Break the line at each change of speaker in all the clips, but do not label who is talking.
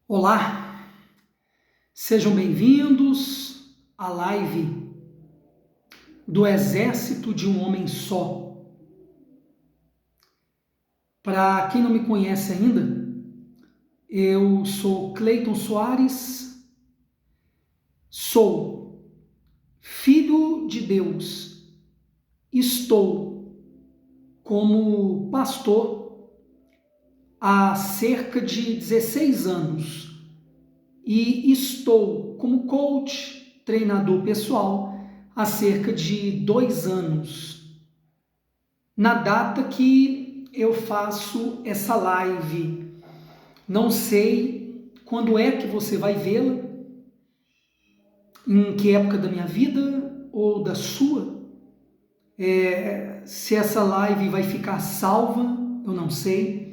Olá, sejam bem-vindos à live do Exército de um Homem Só. Para quem não me conhece ainda, eu sou Cleiton Soares, sou filho de Deus, estou como pastor há cerca de 16 anos e estou como coach, treinador pessoal há cerca de 2 anos. Na data que eu faço essa live, não sei quando é que você vai vê-la, em que época da minha vida ou da sua, se essa live vai ficar salva, eu não sei.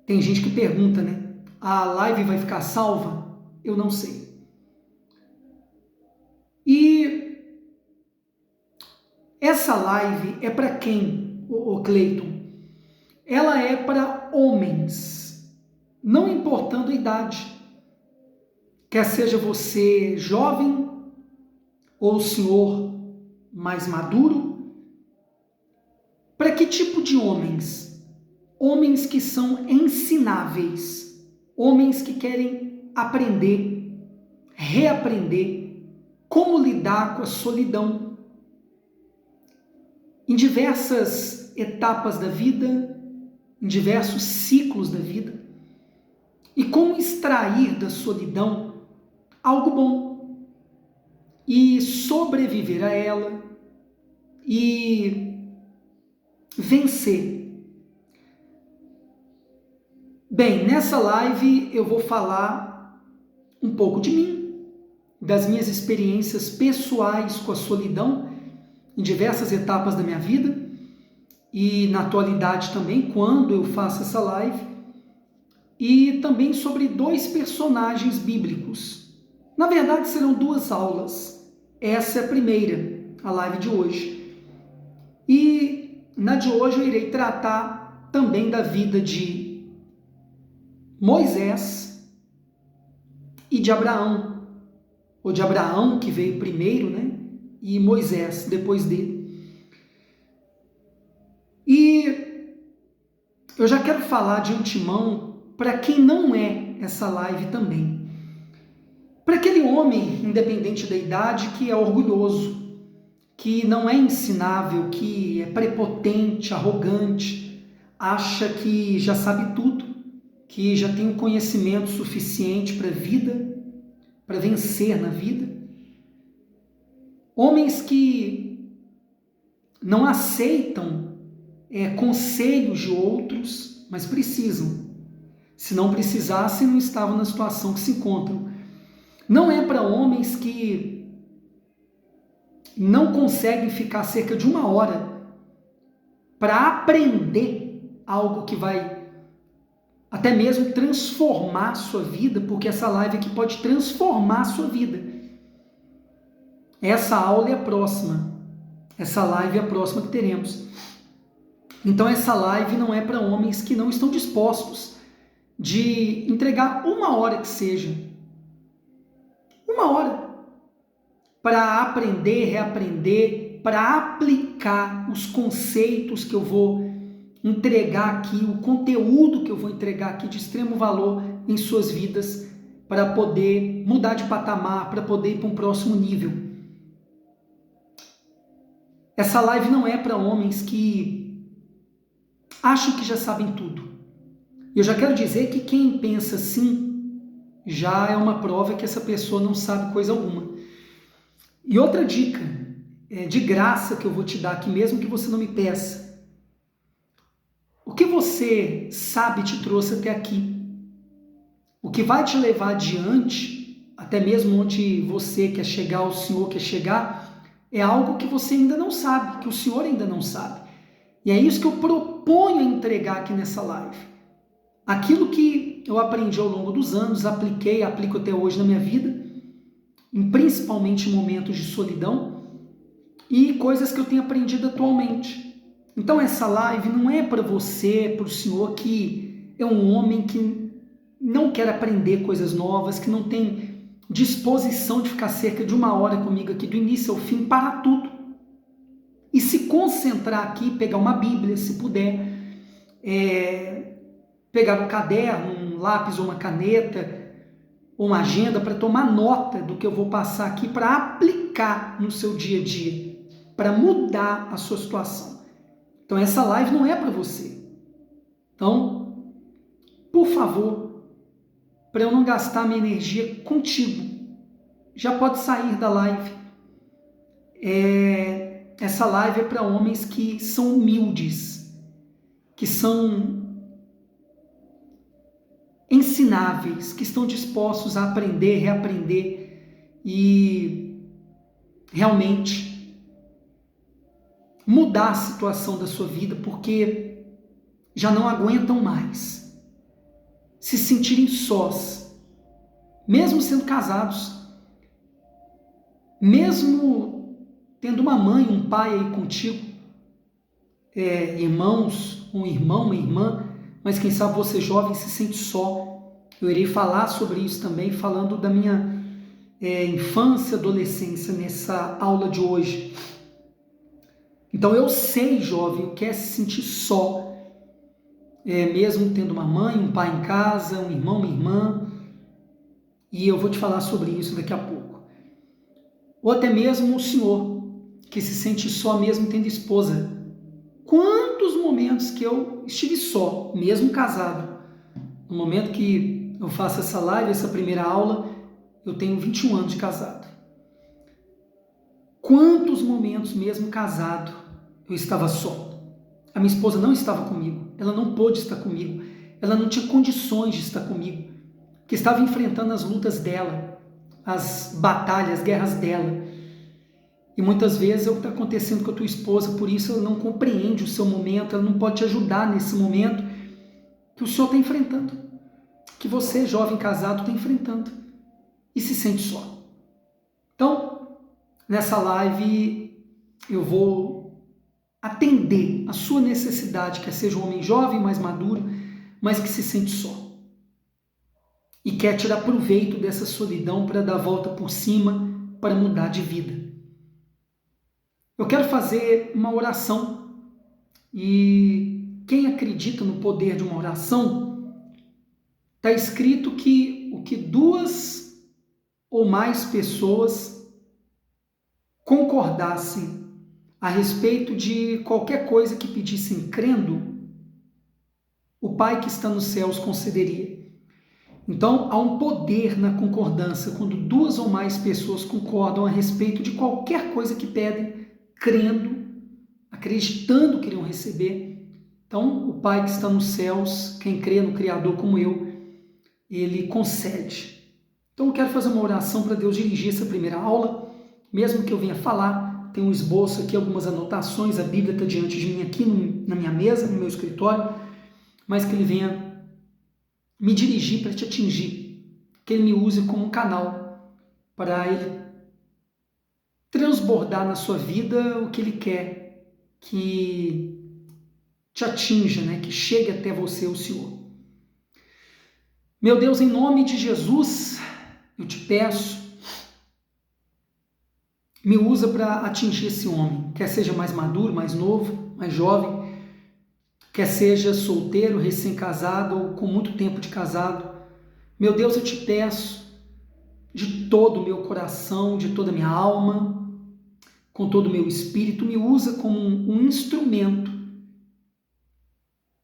Tem gente que pergunta, né? A live vai ficar salva? Eu não sei. E essa live é para quem, o Cleiton? Ela é para homens, não importando a idade. Quer seja você jovem ou o senhor mais maduro. Para que tipo de homens? Homens que são ensináveis, homens que querem aprender, reaprender como lidar com a solidão em diversas etapas da vida, em diversos ciclos da vida, e como extrair da solidão algo bom e sobreviver a ela e vencer. Bem, nessa live eu vou falar um pouco de mim, das minhas experiências pessoais com a solidão em diversas etapas da minha vida e na atualidade também, quando eu faço essa live, e também sobre 2 personagens bíblicos. Na verdade, serão 2 aulas. Essa é a primeira, a live de hoje. E na de hoje eu irei tratar também da vida de Moisés e de Abraão, ou de Abraão, que veio primeiro, né? E Moisés, depois dele. E eu já quero falar de antemão para quem não é essa live também. Para aquele homem, independente da idade, que é orgulhoso, que não é ensinável, que é prepotente, arrogante, acha que já sabe tudo, que já tem o conhecimento suficiente para a vida, para vencer na vida. Homens que não aceitam conselhos de outros, mas precisam. Se não precisassem, não estavam na situação que se encontram. Não é para homens que não conseguem ficar cerca de 1 hora para aprender algo que vai até mesmo transformar a sua vida, porque essa live aqui pode transformar a sua vida. Essa aula é a próxima. Essa live é a próxima que teremos. Então essa live não é para homens que não estão dispostos de entregar 1 hora que seja. 1 hora. Para aprender, reaprender, para aplicar os conceitos que eu vou entregar aqui, o conteúdo que eu vou entregar aqui de extremo valor em suas vidas, para poder mudar de patamar, para poder ir para um próximo nível. Essa live não é para homens que acham que já sabem tudo. Eu já quero dizer que quem pensa assim já é uma prova que essa pessoa não sabe coisa alguma. E outra dica de graça que eu vou te dar aqui, mesmo que você não me peça. O que você sabe te trouxe até aqui. O que vai te levar adiante, até mesmo onde você quer chegar, o Senhor quer chegar, é algo que você ainda não sabe, que o Senhor ainda não sabe. E é isso que eu proponho entregar aqui nessa live. Aquilo que eu aprendi ao longo dos anos, aplico até hoje na minha vida, principalmente em momentos de solidão, e coisas que eu tenho aprendido atualmente. Então essa live não é para você, para o senhor que é um homem que não quer aprender coisas novas, que não tem disposição de ficar cerca de 1 hora comigo aqui do início ao fim, parar tudo e se concentrar aqui, pegar uma Bíblia, se puder, pegar um caderno, um lápis ou uma caneta ou uma agenda para tomar nota do que eu vou passar aqui, para aplicar no seu dia a dia, para mudar a sua situação. Então essa live não é para você. Então, por favor, para eu não gastar minha energia contigo, já pode sair da live. Essa live é para homens que são humildes, que são ensináveis, que estão dispostos a aprender, reaprender e realmente mudar a situação da sua vida, porque já não aguentam mais se sentirem sós, mesmo sendo casados, mesmo tendo uma mãe, um pai aí contigo, irmãos, um irmão, uma irmã, mas quem sabe você jovem se sente só. Eu irei falar sobre isso também, falando da minha infância, adolescência, nessa aula de hoje. Então eu sei, jovem, o que é se sentir só, mesmo tendo uma mãe, um pai em casa, um irmão, uma irmã, e eu vou te falar sobre isso daqui a pouco. Ou até mesmo o senhor, que se sente só mesmo tendo esposa. Quantos momentos que eu estive só, mesmo casado. No momento que eu faço essa live, essa primeira aula, eu tenho 21 anos de casado. Quantos momentos, mesmo casado, eu estava só. A minha esposa não estava comigo, ela não pôde estar comigo, ela não tinha condições de estar comigo, que estava enfrentando as lutas dela, as batalhas, as guerras dela. E muitas vezes é o que está acontecendo com a tua esposa, por isso ela não compreende o seu momento, ela não pode te ajudar nesse momento que o senhor está enfrentando, que você, jovem casado, está enfrentando e se sente só. Então, nessa live eu vou atender a sua necessidade, que seja um homem jovem, mais maduro, mas que se sente só e quer tirar proveito dessa solidão para dar a volta por cima, para mudar de vida. Eu quero fazer uma oração e quem acredita no poder de uma oração, está escrito que o que 2 ou mais pessoas concordassem a respeito de qualquer coisa que pedissem crendo, o Pai que está nos céus concederia. Então, há um poder na concordância, quando 2 ou mais pessoas concordam a respeito de qualquer coisa que pedem, crendo, acreditando que irão receber. Então, o Pai que está nos céus, quem crê no Criador como eu, ele concede. Então, eu quero fazer uma oração para Deus dirigir essa primeira aula, mesmo que eu venha falar, tem um esboço aqui, algumas anotações, a Bíblia está diante de mim aqui na minha mesa, no meu escritório, mas que ele venha me dirigir para te atingir, que ele me use como um canal para ele transbordar na sua vida o que ele quer que te atinja, que chegue até você, o Senhor. Meu Deus, em nome de Jesus, eu te peço, me usa para atingir esse homem, quer seja mais maduro, mais novo, mais jovem, quer seja solteiro, recém-casado ou com muito tempo de casado. Meu Deus, eu te peço de todo o meu coração, de toda a minha alma, com todo o meu espírito, me usa como um instrumento,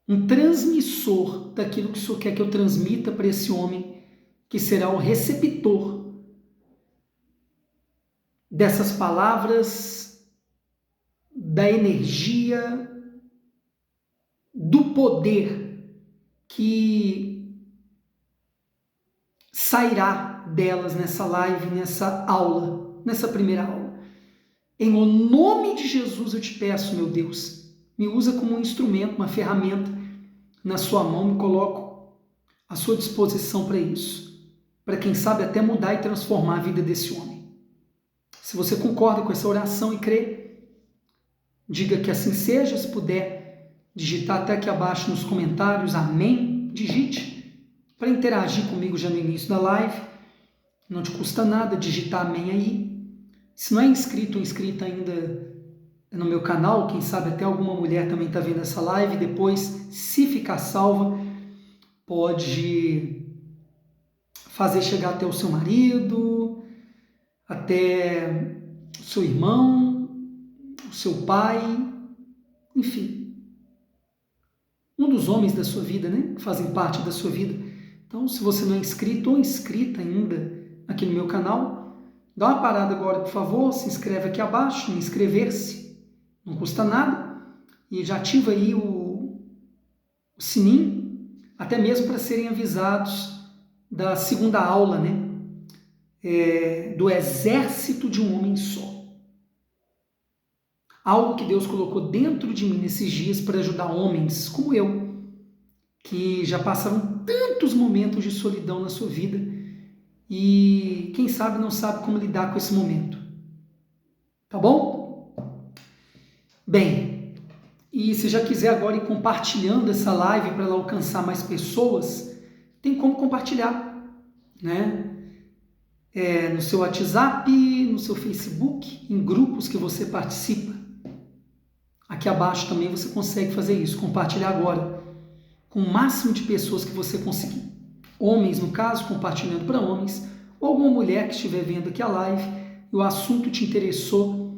um transmissor daquilo que o Senhor quer que eu transmita para esse homem, que será o receptor dessas palavras, da energia, do poder que sairá delas nessa live, nessa aula, nessa primeira aula. Em nome de Jesus eu te peço, meu Deus, me usa como um instrumento, uma ferramenta na sua mão, me coloco à sua disposição para isso, para quem sabe até mudar e transformar a vida desse homem. Se você concorda com essa oração e crê, diga que assim seja. Se puder digitar até aqui abaixo nos comentários, amém, digite, para interagir comigo já no início da live. Não te custa nada digitar amém aí. Se não é inscrito ou inscrita ainda no meu canal, quem sabe até alguma mulher também está vendo essa live, depois, se ficar salva, pode fazer chegar até o seu marido, até o seu irmão, o seu pai, enfim, um dos homens da sua vida, né, que fazem parte da sua vida. Então, se você não é inscrito ou inscrita ainda aqui no meu canal, dá uma parada agora, por favor, se inscreve aqui abaixo, em inscrever-se, não custa nada, e já ativa aí o sininho, até mesmo para serem avisados da segunda aula, né? Do exército de um homem só. Algo que Deus colocou dentro de mim nesses dias para ajudar homens como eu, que já passaram tantos momentos de solidão na sua vida e quem sabe não sabe como lidar com esse momento. Tá bom? Bem, e se já quiser agora ir compartilhando essa live para ela alcançar mais pessoas, tem como compartilhar, né? No seu WhatsApp, no seu Facebook, em grupos que você participa. Aqui abaixo também você consegue fazer isso, compartilhar agora com o máximo de pessoas que você conseguir. Homens, no caso, compartilhando para homens, ou alguma mulher que estiver vendo aqui a live e o assunto te interessou,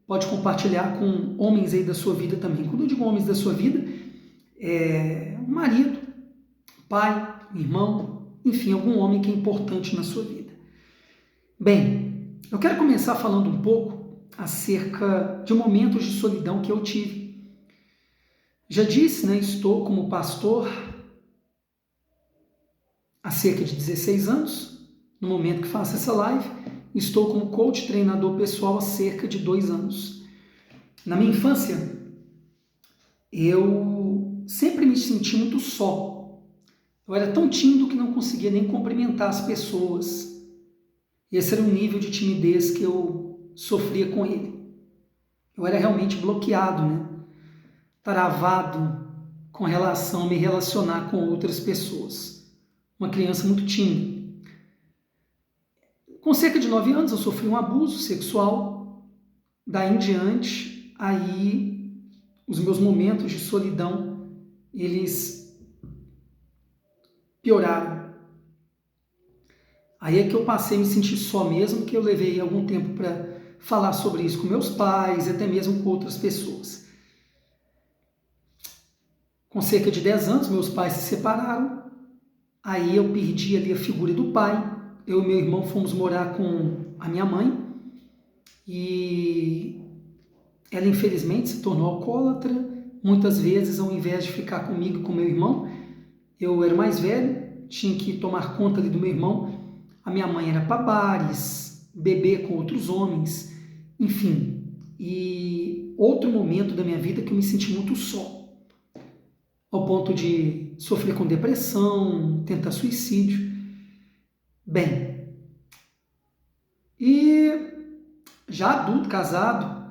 pode compartilhar com homens aí da sua vida também. Quando eu digo homens da sua vida, um marido, pai, irmão, enfim, algum homem que é importante na sua vida. Bem, eu quero começar falando um pouco acerca de momentos de solidão que eu tive. Já disse, né, estou como pastor há cerca de 16 anos, no momento que faço essa live. Estou como coach treinador pessoal há cerca de 2 anos. Na minha infância, eu sempre me senti muito só. Eu era tão tímido que não conseguia nem cumprimentar as pessoas. Esse era o nível de timidez que eu sofria com ele. Eu era realmente bloqueado, né? Travado com relação a me relacionar com outras pessoas. Uma criança muito tímida. Com cerca de 9 anos eu sofri um abuso sexual. Daí em diante, aí os meus momentos de solidão, eles pioraram. Aí é que eu passei a me sentir só mesmo, que eu levei algum tempo para falar sobre isso com meus pais e até mesmo com outras pessoas. Com cerca de 10 anos, meus pais se separaram. Aí eu perdi ali a figura do pai. Eu e meu irmão fomos morar com a minha mãe e ela infelizmente se tornou alcoólatra. Muitas vezes, ao invés de ficar comigo e com meu irmão, eu era o mais velho, tinha que tomar conta ali do meu irmão. A minha mãe era para bares, beber com outros homens, enfim. E outro momento da minha vida que eu me senti muito só, ao ponto de sofrer com depressão, tentar suicídio. Bem, e já adulto, casado,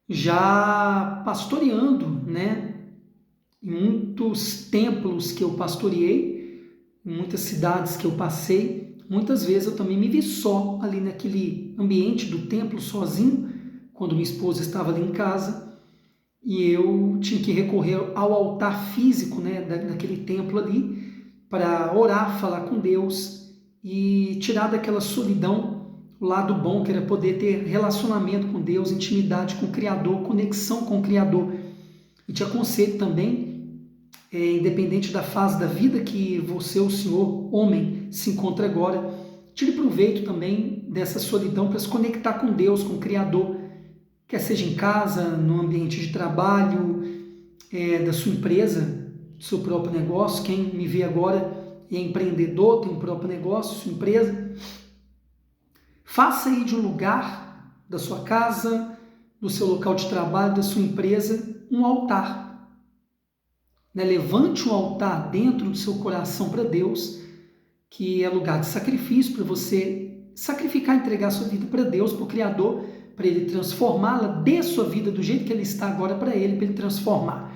já pastoreando, né? Em muitos templos que eu pastoreei, em muitas cidades que eu passei, muitas vezes eu também me vi só ali naquele ambiente do templo, sozinho, quando minha esposa estava ali em casa, e eu tinha que recorrer ao altar físico, né, daquele templo ali, para orar, falar com Deus e tirar daquela solidão o lado bom, que era poder ter relacionamento com Deus, intimidade com o Criador, conexão com o Criador. E te aconselho também, independente da fase da vida que você, o senhor, homem, se encontra agora, tire proveito também dessa solidão para se conectar com Deus, com o Criador, quer seja em casa, no ambiente de trabalho, da sua empresa, do seu próprio negócio. Quem me vê agora é empreendedor, tem um próprio negócio, sua empresa. Faça aí de um lugar, da sua casa, do seu local de trabalho, da sua empresa, um altar. Levante um altar dentro do seu coração para Deus, que é lugar de sacrifício, para você sacrificar, entregar sua vida para Deus, para o Criador, para Ele transformá-la, dê sua vida do jeito que Ele está agora para Ele transformar.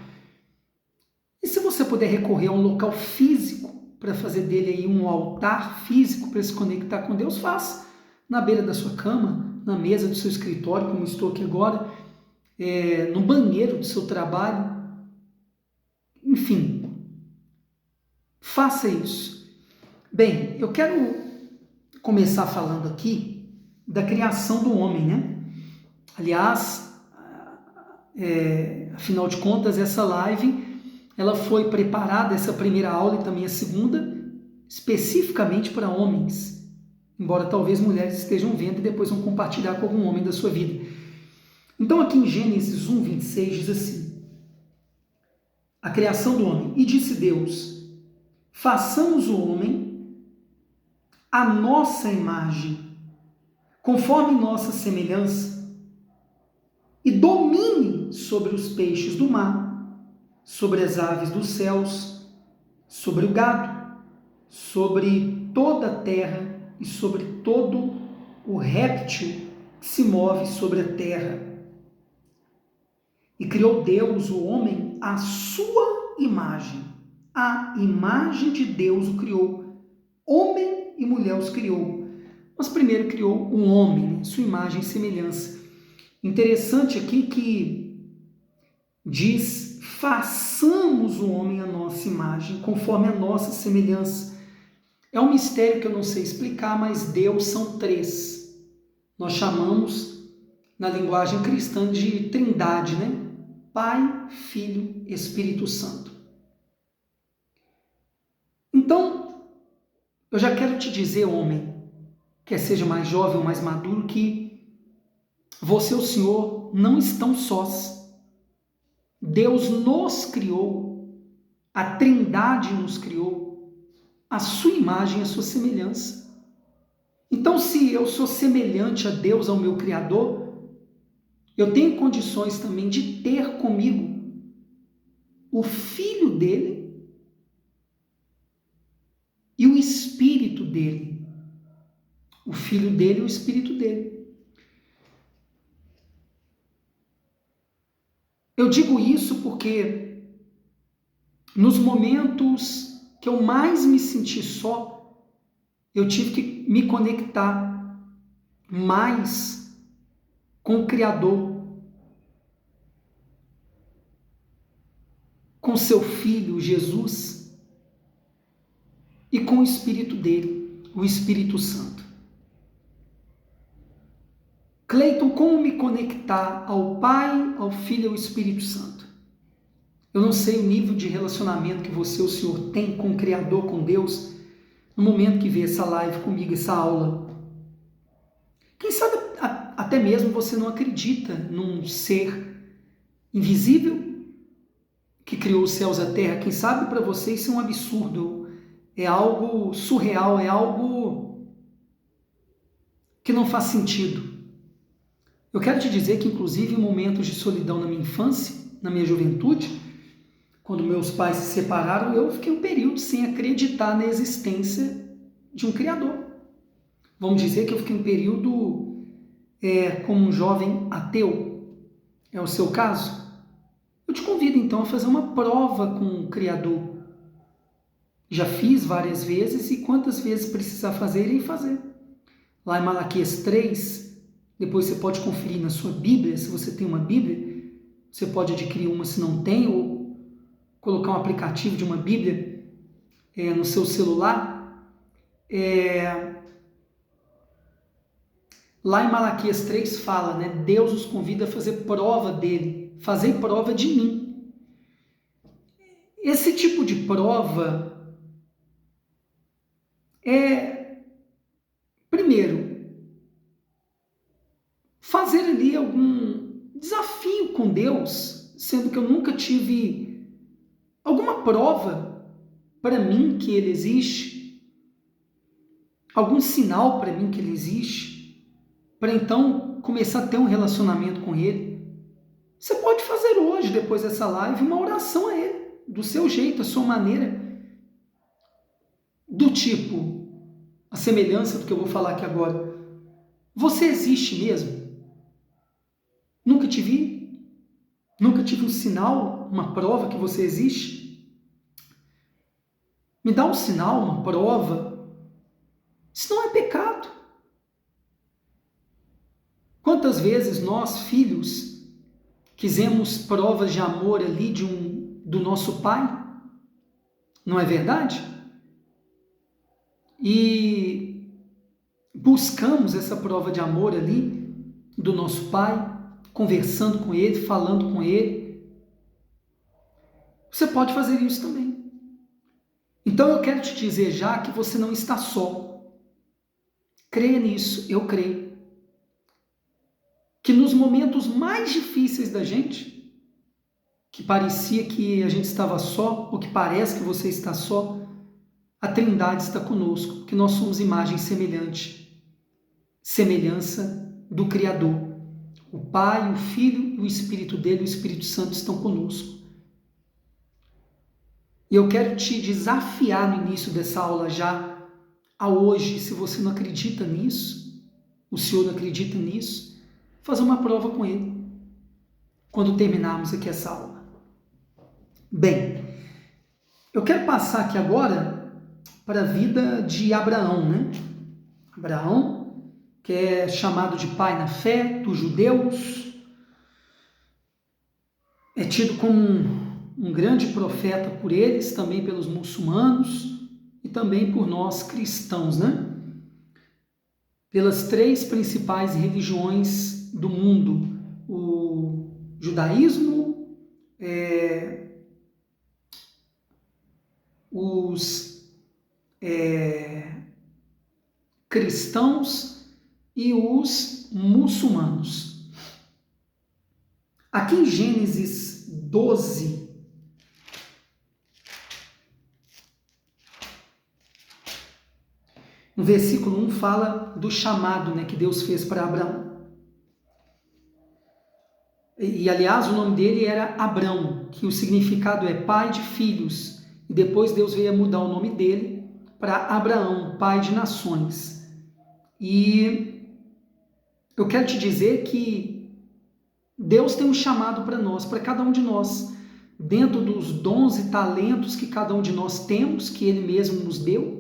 E se você puder recorrer a um local físico para fazer dele aí um altar físico para se conectar com Deus, faça. Na beira da sua cama, na mesa do seu escritório, como estou aqui agora, no banheiro do seu trabalho. Enfim, faça isso. Bem, eu quero começar falando aqui da criação do homem, né? Aliás, afinal de contas, essa live ela foi preparada, essa primeira aula e também a segunda, especificamente para homens, embora talvez mulheres estejam vendo e depois vão compartilhar com algum homem da sua vida. Então aqui em Gênesis 1:26 diz assim: a criação do homem. E disse Deus: façamos o homem à nossa imagem, conforme nossa semelhança, e domine sobre os peixes do mar, sobre as aves dos céus, sobre o gado, sobre toda a terra e sobre todo o réptil que se move sobre a terra. E criou Deus o homem à sua imagem. A imagem de Deus o criou. Homem e mulher os criou. Mas primeiro criou um homem, sua imagem e semelhança. Interessante aqui que diz: façamos o homem à nossa imagem, conforme a nossa semelhança. É um mistério que eu não sei explicar, mas Deus são três. Nós chamamos, na linguagem cristã, de trindade, né? Pai, Filho, Espírito Santo. Então, eu já quero te dizer, homem, quer seja mais jovem ou mais maduro, que você e o Senhor não estão sós. Deus nos criou, a Trindade nos criou, a sua imagem e a sua semelhança. Então, se eu sou semelhante a Deus, ao meu Criador, eu tenho condições também de ter comigo o Filho dele e o Espírito dele. O Filho dele e o Espírito dele. Eu digo isso porque nos momentos que eu mais me senti só, eu tive que me conectar mais com o Criador, com seu Filho Jesus e com o Espírito dele, o Espírito Santo. Cleiton, como me conectar ao Pai, ao Filho e ao Espírito Santo? Eu não sei o nível de relacionamento que você, o Senhor, tem com o Criador, com Deus, no momento que vê essa live comigo, essa aula. Quem sabe até mesmo você não acredita num ser invisível que criou os céus e a terra. Quem sabe para você isso é um absurdo, é algo surreal, é algo que não faz sentido. Eu quero te dizer que, inclusive, em momentos de solidão na minha infância, na minha juventude, quando meus pais se separaram, eu fiquei um período sem acreditar na existência de um Criador. Vamos dizer que eu fiquei um período como um jovem ateu. É o seu caso? Eu te convido, então, a fazer uma prova com o Criador. Já fiz várias vezes e quantas vezes precisar fazer, irei fazer. Lá em Malaquias 3... Depois você pode conferir na sua Bíblia, se você tem uma Bíblia, você pode adquirir uma se não tem, ou colocar um aplicativo de uma Bíblia no seu celular. Lá em Malaquias 3 fala, né? Deus os convida a fazer prova dele, fazer prova de mim. Esse tipo de prova primeiro, fazer ali algum desafio com Deus, sendo que eu nunca tive alguma prova para mim que Ele existe, algum sinal para mim que Ele existe, para então começar a ter um relacionamento com Ele. Você pode fazer hoje, depois dessa live, uma oração a Ele, do seu jeito, a sua maneira, do tipo, a semelhança do que eu vou falar aqui agora. Você existe mesmo? Nunca te vi? Nunca tive um sinal, uma prova que você existe? Me dá um sinal, uma prova. Isso não é pecado. Quantas vezes nós, filhos, quisemos provas de amor ali do nosso pai? Não é verdade? E buscamos essa prova de amor ali do nosso pai, conversando com ele, falando com ele. Você pode fazer isso também. Então eu quero te dizer já que você não está só. Creia nisso, eu creio. Que nos momentos mais difíceis da gente, que parecia que a gente estava só, ou que parece que você está só, a Trindade está conosco, porque nós somos imagem semelhante, semelhança do Criador. O Pai, o Filho e o Espírito dele, o Espírito Santo estão conosco. E eu quero te desafiar no início dessa aula já, a hoje, se você não acredita nisso, o Senhor não acredita nisso, fazer uma prova com ele, quando terminarmos aqui essa aula. Bem, eu quero passar aqui agora para a vida de Abraão, né? Abraão, que é chamado de pai na fé dos judeus, é tido como um grande profeta por eles, também pelos muçulmanos e também por nós cristãos, né? Pelas três principais religiões do mundo, o judaísmo, os cristãos e os muçulmanos. Aqui em Gênesis 12, no versículo 1 fala do chamado, né, que Deus fez para Abraão. E aliás o nome dele era Abrão, que o significado é pai de filhos. E depois Deus veio a mudar o nome dele para Abraão, pai de nações. E eu quero te dizer que Deus tem um chamado para nós, para cada um de nós, dentro dos dons e talentos que cada um de nós temos, que Ele mesmo nos deu,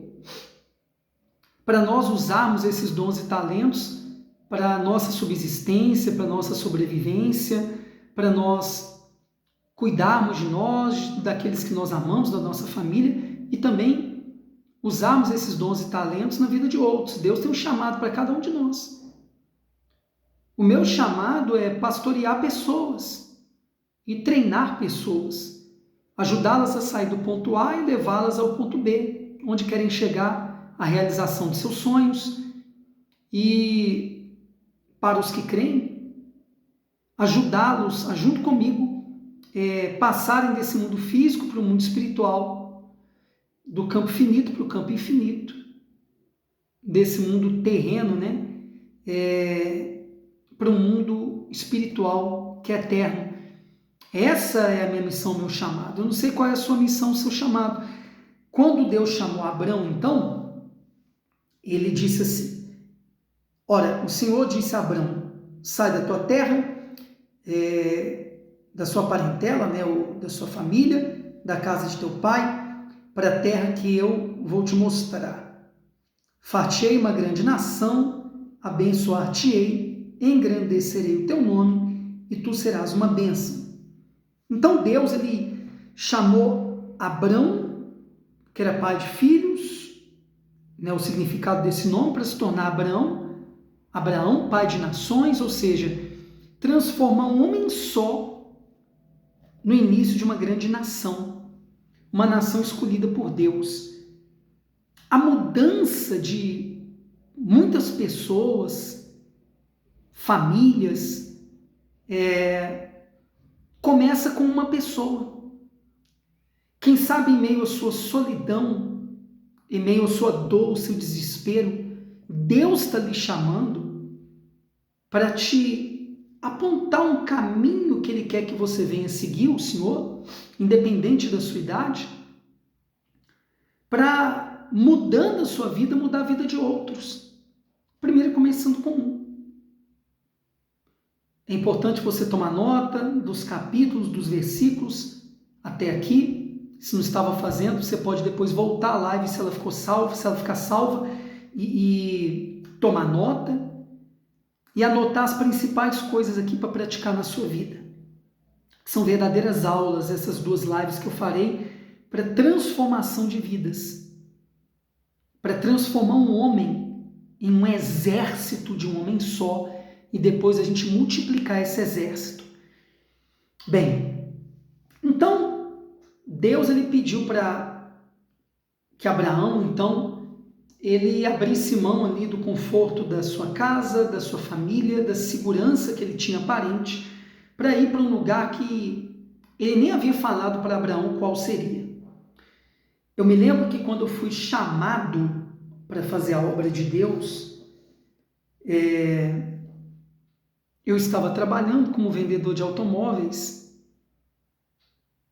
para nós usarmos esses dons e talentos para a nossa subsistência, para a nossa sobrevivência, para nós cuidarmos de nós, daqueles que nós amamos, da nossa família, e também usarmos esses dons e talentos na vida de outros. Deus tem um chamado para cada um de nós. O meu chamado é pastorear pessoas e treinar pessoas, ajudá-las a sair do ponto A e levá-las ao ponto B, onde querem chegar à realização de seus sonhos. E para os que creem, ajudá-los, junto comigo, passarem desse mundo físico para o mundo espiritual, do campo finito para o campo infinito, desse mundo terreno, né? Para um mundo espiritual que é eterno. Essa é a minha missão, meu chamado. Eu não sei qual é a sua missão, o seu chamado. Quando Deus chamou Abrão, então, ele disse assim: ora, o Senhor disse a Abrão: sai da tua terra, da sua parentela, né, ou da sua família, da casa de teu pai, para a terra que eu vou te mostrar. Far-te-ei uma grande nação, abençoar-te-ei, engrandecerei o teu nome, e tu serás uma bênção. Então Deus, ele chamou Abrão, que era pai de filhos, né, o significado desse nome, para se tornar Abraão, pai de nações, ou seja, transformar um homem só no início de uma grande nação, uma nação escolhida por Deus. A mudança de muitas pessoas, famílias, começa com uma pessoa. Quem sabe em meio à sua solidão, em meio à sua dor, ao seu desespero, Deus está lhe chamando para te apontar um caminho que Ele quer que você venha seguir, o Senhor, independente da sua idade, para, mudando a sua vida, mudar a vida de outros. Primeiro começando com um. É importante você tomar nota dos capítulos, dos versículos até aqui, Se não estava fazendo, você pode depois voltar à live se ela ficou salva, se ela ficar salva, e tomar nota e anotar as principais coisas aqui para praticar na sua vida. São verdadeiras aulas essas 2 lives que eu farei para transformação de vidas, para transformar um homem em um exército de um homem só e depois a gente multiplicar esse exército. Bem, então Deus ele pediu para que Abraão, então, ele abrisse mão ali do conforto da sua casa, da sua família, da segurança que ele tinha aparente, para ir para um lugar que ele nem havia falado para Abraão qual seria. Eu me lembro que quando eu fui chamado para fazer a obra de Deus, eu estava trabalhando como vendedor de automóveis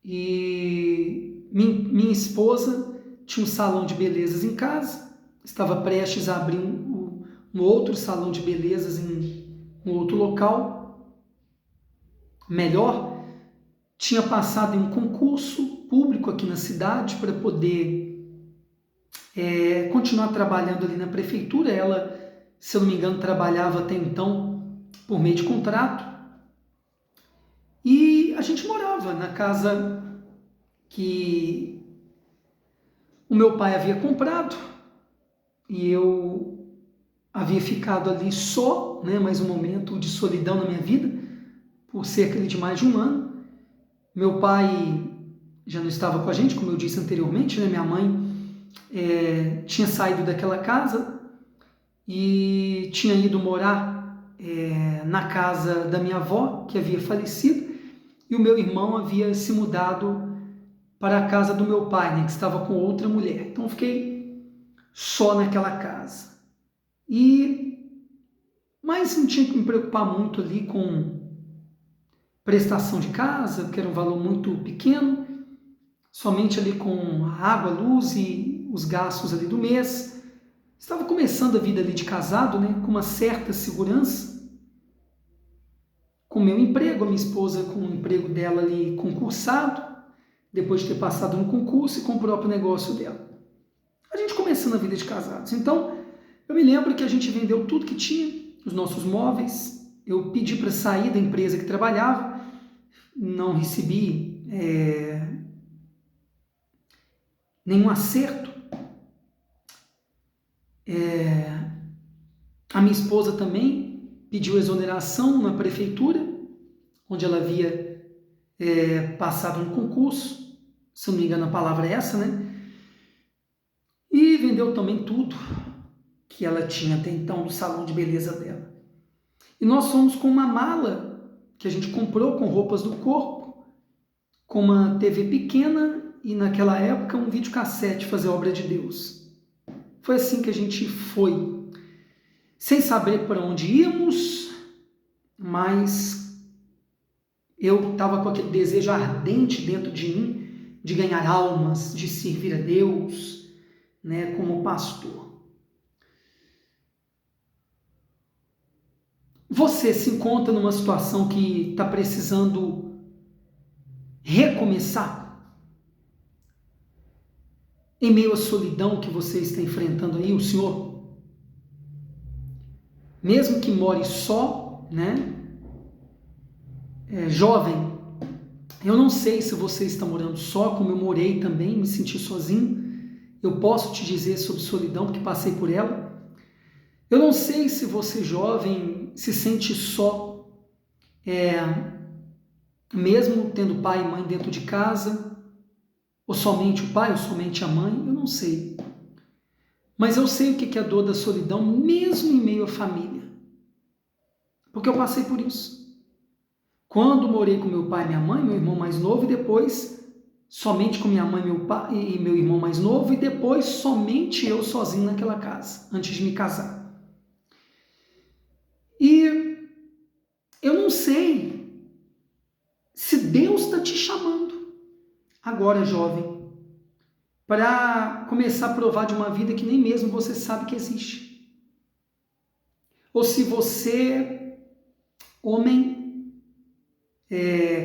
e minha esposa tinha um salão de belezas em casa, estava prestes a abrir um outro salão de belezas em um outro local melhor, tinha passado em um concurso público aqui na cidade para poder continuar trabalhando ali na prefeitura. Ela, se eu não me engano, trabalhava até então por meio de contrato. E a gente morava na casa que o meu pai havia comprado e eu havia ficado ali só, mais um momento de solidão na minha vida, por cerca de mais de um ano. Meu pai já não estava com a gente, como eu disse anteriormente, minha mãe tinha saído daquela casa e tinha ido morar na casa da minha avó, que havia falecido, e o meu irmão havia se mudado para a casa do meu pai, que estava com outra mulher. Então eu fiquei só naquela casa. Mas não tinha que me preocupar muito ali com prestação de casa, porque era um valor muito pequeno, somente ali com a água, a luz e os gastos ali do mês. Estava começando a vida ali de casado, com uma certa segurança, com o meu emprego, a minha esposa com o emprego dela ali concursado, depois de ter passado no concurso e com o próprio negócio dela. A gente começando a vida de casados. Então, eu me lembro que a gente vendeu tudo que tinha, os nossos móveis. Eu pedi para sair da empresa que trabalhava, não recebi nenhum acerto. A minha esposa também pediu exoneração na prefeitura, onde ela havia passado no concurso, se não me engano a palavra é essa, E vendeu também tudo que ela tinha até então no salão de beleza dela. E nós fomos com uma mala que a gente comprou com roupas do corpo, com uma TV pequena e naquela época um videocassete fazer obra de Deus. Foi assim que a gente foi, sem saber para onde íamos, mas eu estava com aquele desejo ardente dentro de mim de ganhar almas, de servir a Deus, como pastor. Você se encontra numa situação que está precisando recomeçar? Em meio à solidão que você está enfrentando aí, o Senhor, mesmo que more só, jovem, eu não sei se você está morando só, como eu morei também, me senti sozinho. Eu posso te dizer sobre solidão, porque passei por ela. Eu não sei se você, jovem, se sente só, mesmo tendo pai e mãe dentro de casa, ou somente o pai, ou somente a mãe, eu não sei. Mas eu sei o que é a dor da solidão, mesmo em meio à família. Porque eu passei por isso. Quando morei com meu pai e minha mãe, meu irmão mais novo, e depois somente com minha mãe, meu pai e meu irmão mais novo, e depois somente eu sozinho naquela casa, antes de me casar. E eu não sei se Deus está te chamando agora, jovem, para começar a provar de uma vida que nem mesmo você sabe que existe. Ou se você, homem,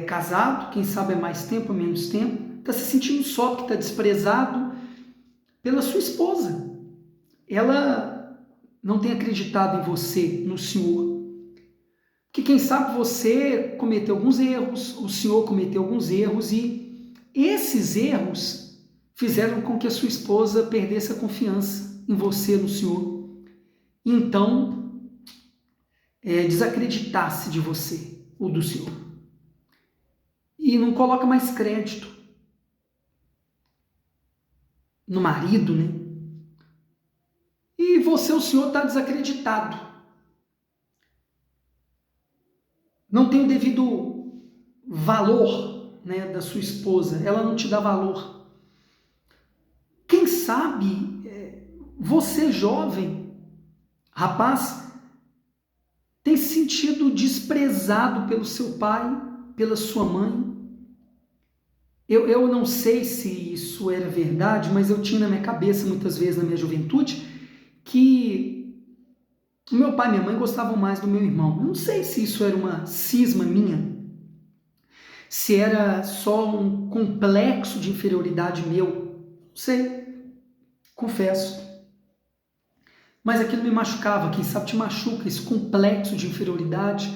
casado, quem sabe é mais tempo ou menos tempo, está se sentindo só, porque está desprezado pela sua esposa. Ela não tem acreditado em você, no Senhor. Que quem sabe você cometeu alguns erros, o Senhor cometeu alguns erros e esses erros fizeram com que a sua esposa perdesse a confiança em você, no Senhor. Então, desacreditasse de você ou do Senhor. E não coloca mais crédito no marido, né? E você, o Senhor, está desacreditado. Não tem o devido valor, né, da sua esposa. Ela não te dá valor. Quem sabe você, jovem, rapaz, tem se sentido desprezado pelo seu pai, pela sua mãe. Eu não sei se isso era verdade, mas eu tinha na minha cabeça muitas vezes na minha juventude que o meu pai e minha mãe gostavam mais do meu irmão. Eu não sei se isso era uma cisma minha, se era só um complexo de inferioridade meu. Não sei, confesso. Mas aquilo me machucava, quem sabe te machuca, esse complexo de inferioridade,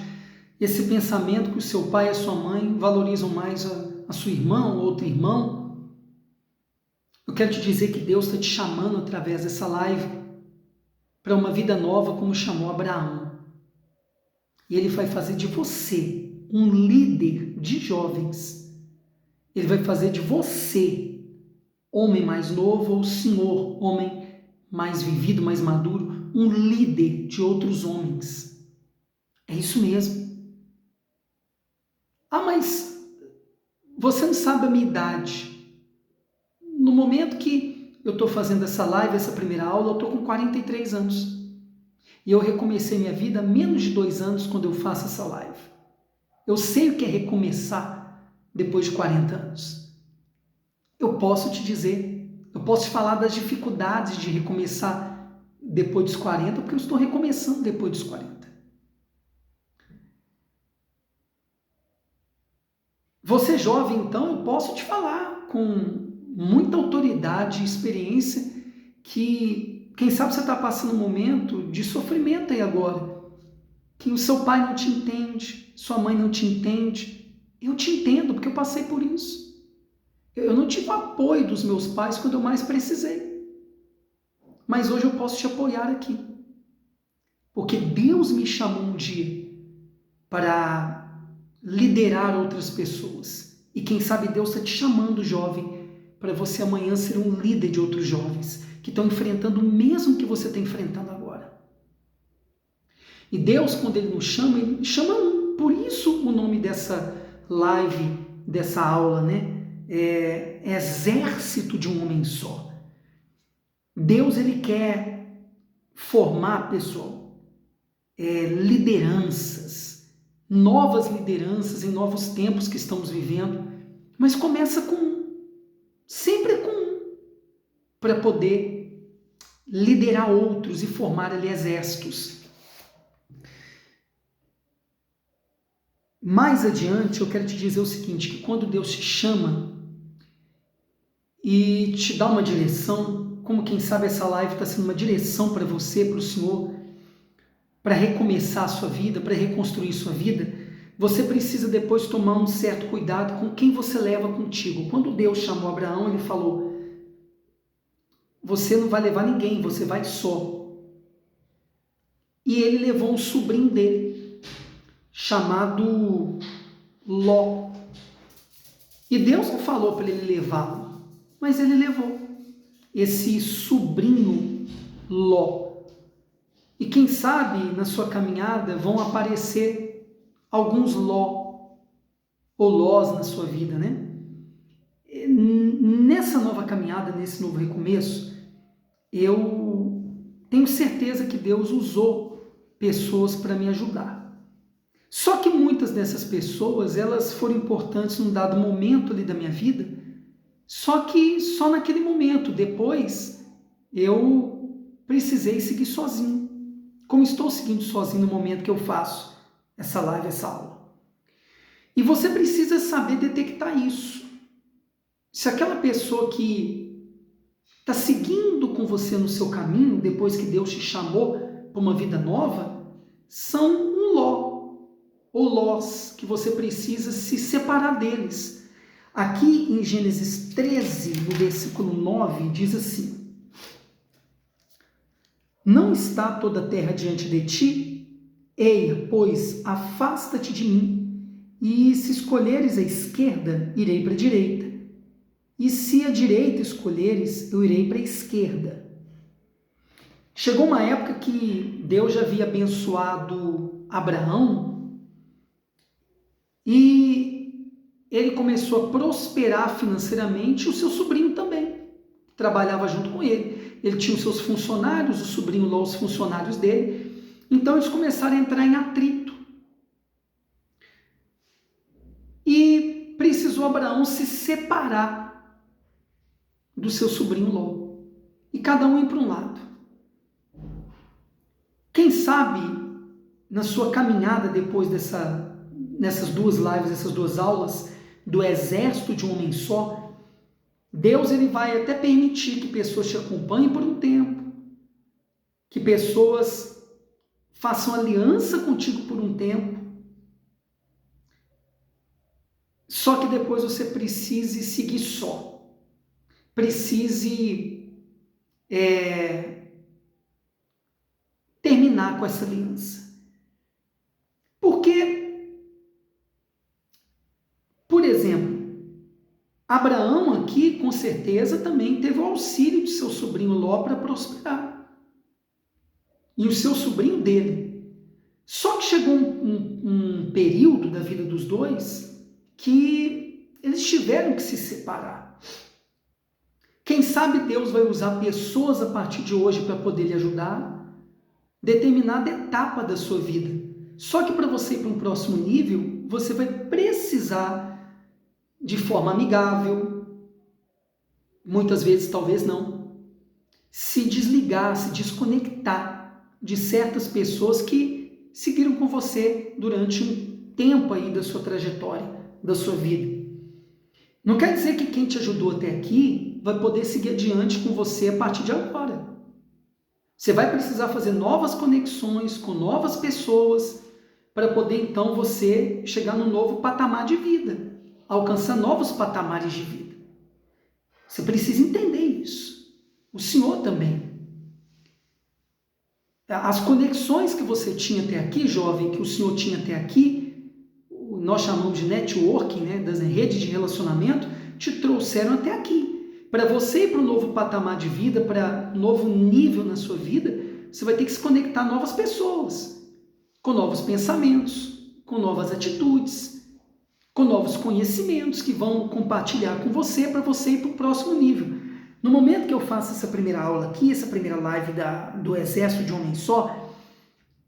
esse pensamento que o seu pai e a sua mãe valorizam mais a sua irmã ou outro irmão. Eu quero te dizer que Deus está te chamando através dessa live para uma vida nova, como chamou Abraão. E Ele vai fazer de você um líder de jovens. Ele vai fazer de você, homem mais novo, ou senhor, homem mais vivido, mais maduro, um líder de outros homens. É isso mesmo. Ah, mas você não sabe a minha idade. No momento que eu estou fazendo essa live, essa primeira aula, eu estou com 43 anos. E eu recomecei minha vida há menos de 2 anos quando eu faço essa live. Eu sei o que é recomeçar depois de 40 anos. Eu posso te dizer, eu posso te falar das dificuldades de recomeçar depois dos 40, porque eu estou recomeçando depois dos 40. Você jovem, então, eu posso te falar com muita autoridade e experiência que, quem sabe você está passando um momento de sofrimento aí agora, que o seu pai não te entende, sua mãe não te entende. Eu te entendo, porque eu passei por isso. Eu não tive apoio dos meus pais quando eu mais precisei. Mas hoje eu posso te apoiar aqui. Porque Deus me chamou um dia para liderar outras pessoas. E quem sabe Deus está te chamando, jovem, para você amanhã ser um líder de outros jovens que estão enfrentando o mesmo que você está enfrentando agora. E Deus, quando Ele nos chama, Ele chama um. Por isso o nome dessa live, dessa aula, né? É Exército de um Homem Só. Deus, Ele quer formar, pessoal, lideranças, novas lideranças em novos tempos que estamos vivendo, mas começa com um, sempre com um, para poder liderar outros e formar ali exércitos. Mais adiante, eu quero te dizer o seguinte, que quando Deus te chama e te dá uma direção, como quem sabe essa live está sendo uma direção para você, para o Senhor, para recomeçar a sua vida, para reconstruir sua vida, você precisa depois tomar um certo cuidado com quem você leva contigo. Quando Deus chamou Abraão, Ele falou, você não vai levar ninguém, você vai só. E Ele levou um sobrinho dele, chamado Ló. E Deus não falou para ele levá-lo, mas ele levou esse sobrinho Ló. E quem sabe na sua caminhada vão aparecer alguns Ló ou Lós na sua vida, né? E nessa nova caminhada, nesse novo recomeço, eu tenho certeza que Deus usou pessoas para me ajudar. Só que muitas dessas pessoas, elas foram importantes num dado momento ali da minha vida, só que só naquele momento. Depois, eu precisei seguir sozinho, como estou seguindo sozinho no momento que eu faço essa live, essa aula. E você precisa saber detectar isso. se aquela pessoa que está seguindo com você no seu caminho, depois que Deus te chamou para uma vida nova, são um Ló, ou Lós, que você precisa se separar deles. Aqui em Gênesis 13, no versículo 9, diz assim: não está toda a terra diante de ti? Eia, pois, afasta-te de mim, e se escolheres a esquerda, irei para a direita, e se a direita escolheres, eu irei para a esquerda. Chegou uma época que Deus já havia abençoado Abraão e ele começou a prosperar financeiramente, e o seu sobrinho também trabalhava junto com ele. Ele tinha os seus funcionários, o sobrinho lá, os funcionários dele. Então eles começaram a entrar em atrito. E precisou Abraão se separar do seu sobrinho Ló. E cada um ir para um lado. Quem sabe, na sua caminhada depois nessas duas lives, essas duas aulas, do exército de um homem só, Deus ele vai até permitir que pessoas te acompanhem por um tempo, que pessoas façam aliança contigo por um tempo, só que depois você precise seguir só, precise terminar com essa aliança. Porque, por exemplo, Abraão aqui, com certeza, também teve o auxílio de seu sobrinho Ló para prosperar. E o seu sobrinho dele. Só que chegou um período da vida dos dois que eles tiveram que se separar. Quem sabe Deus vai usar pessoas a partir de hoje para poder lhe ajudar determinada etapa da sua vida. Só que para você ir para um próximo nível, você vai precisar, de forma amigável, muitas vezes talvez não, se desligar, se desconectar de certas pessoas que seguiram com você durante um tempo aí da sua trajetória, da sua vida. Não quer dizer que quem te ajudou até aqui vai poder seguir adiante com você a partir de agora. Você vai precisar fazer novas conexões com novas pessoas para poder então você chegar num novo patamar de vida, alcançar novos patamares de vida. Você precisa entender isso. O Senhor também. As conexões que você tinha até aqui, jovem, que o Senhor tinha até aqui, nós chamamos de networking, né, das redes de relacionamento, te trouxeram até aqui. Para você ir para um novo patamar de vida, para um novo nível na sua vida, você vai ter que se conectar a novas pessoas, com novos pensamentos, com novas atitudes, com novos conhecimentos que vão compartilhar com você para você ir para o próximo nível. No momento que eu faço essa primeira aula aqui, essa primeira live do Exército de um Homem Só,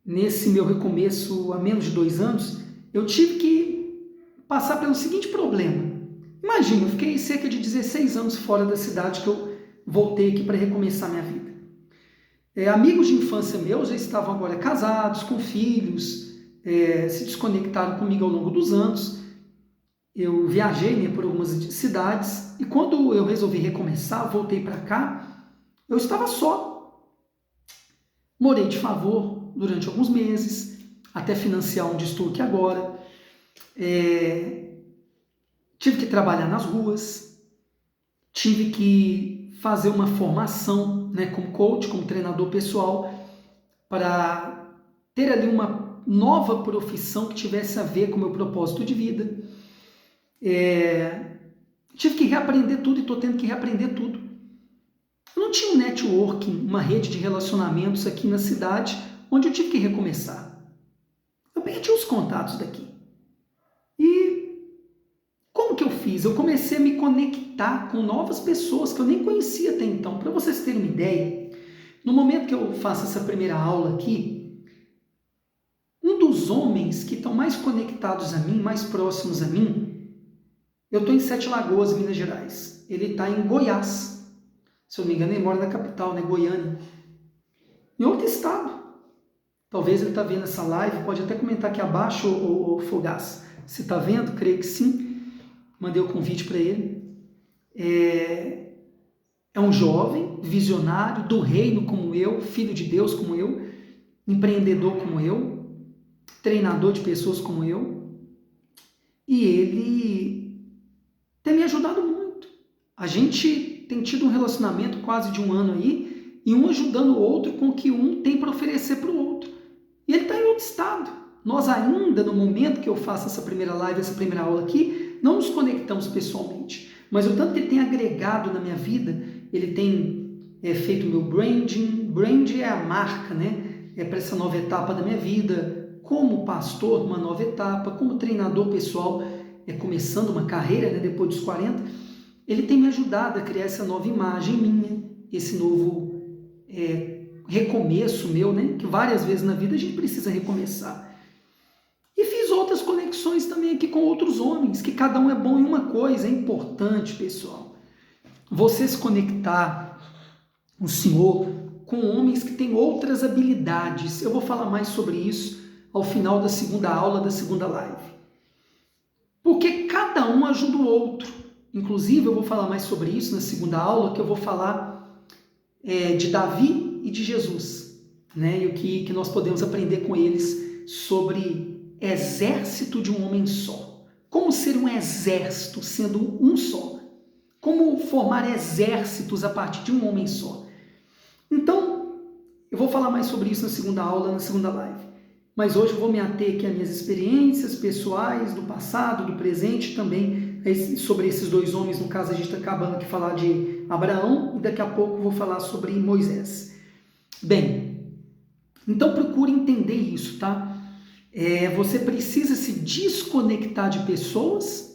nesse meu recomeço há menos de 2 anos, eu tive que passar pelo seguinte problema. Imagina, eu fiquei cerca de 16 anos fora da cidade que eu voltei aqui para recomeçar minha vida. Amigos de infância meus já estavam agora casados, com filhos, se desconectaram comigo ao longo dos anos. Eu viajei por algumas cidades e quando eu resolvi recomeçar, voltei para cá, eu estava só. Morei de favor durante alguns meses, até financiar onde estou aqui agora. Tive que trabalhar nas ruas, tive que fazer uma formação, né, como coach, como treinador pessoal, para ter ali uma nova profissão que tivesse a ver com o meu propósito de vida. Tive que reaprender tudo e estou tendo que reaprender tudo. Eu não tinha um networking, uma rede de relacionamentos aqui na cidade, onde eu tive que recomeçar. Eu perdi os contatos daqui. E como que eu fiz? Eu comecei a me conectar com novas pessoas que eu nem conhecia até então. Para vocês terem uma ideia, no momento que eu faço essa primeira aula aqui, um dos homens que estão mais conectados a mim, mais próximos a mim, eu estou em Sete Lagoas, Minas Gerais. Ele está em Goiás. Se eu não me engano, ele mora na capital, né? Goiânia. Em outro estado. Talvez ele está vendo essa live, pode até comentar aqui abaixo, o Fogás. Se está vendo, creio que sim. Mandei o convite para ele. é um jovem, visionário, do reino como eu, filho de Deus como eu, empreendedor como eu, treinador de pessoas como eu, e ele tem me ajudado muito. A gente tem tido um relacionamento quase de 1 ano aí, e um ajudando o outro com o que um tem para oferecer para o outro. E ele está em outro estado. Nós ainda, no momento que eu faço essa primeira live, essa primeira aula aqui, não nos conectamos pessoalmente. Mas o tanto que ele tem agregado na minha vida, ele tem feito o meu branding. Brand é a marca, né? É para essa nova etapa da minha vida. Como pastor, uma nova etapa. Como treinador pessoal, começando uma carreira, né, depois dos 40. Ele tem me ajudado a criar essa nova imagem minha, esse novo recomeço meu, né? Que várias vezes na vida a gente precisa recomeçar. E fiz outras conexões também aqui com outros homens, que cada um é bom em uma coisa. É importante, pessoal, você se conectar, o Senhor, com homens que têm outras habilidades. Eu vou falar mais sobre isso ao final da segunda aula, da segunda live. Porque cada um ajuda o outro. Inclusive, eu vou falar mais sobre isso na segunda aula, que eu vou falar de Davi e de Jesus, né? E o que nós podemos aprender com eles sobre exército de um homem só. Como ser um exército sendo um só. Como formar exércitos a partir de um homem só. Então, eu vou falar mais sobre isso na segunda aula, na segunda live. Mas hoje eu vou me ater aqui às minhas experiências pessoais, do passado, do presente também, sobre esses 2 homens. No caso, a gente está acabando de falar de Abraão e daqui a pouco eu vou falar sobre Moisés. Bem, então procure entender isso, tá? Você precisa se desconectar de pessoas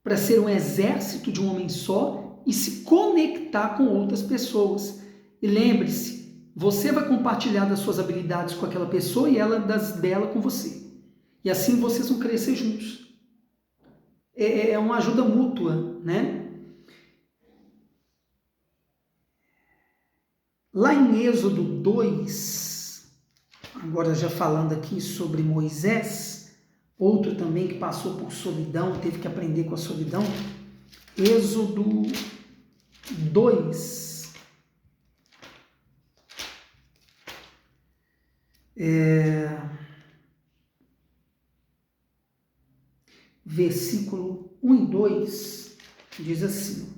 para ser um exército de um homem só e se conectar com outras pessoas. E lembre-se, você vai compartilhar das suas habilidades com aquela pessoa e ela das dela com você. E assim vocês vão crescer juntos. É uma ajuda mútua, né? Lá em Êxodo 2, agora já falando aqui sobre Moisés, outro também que passou por solidão, teve que aprender com a solidão. Êxodo 2. Versículo 1 e 2, diz assim,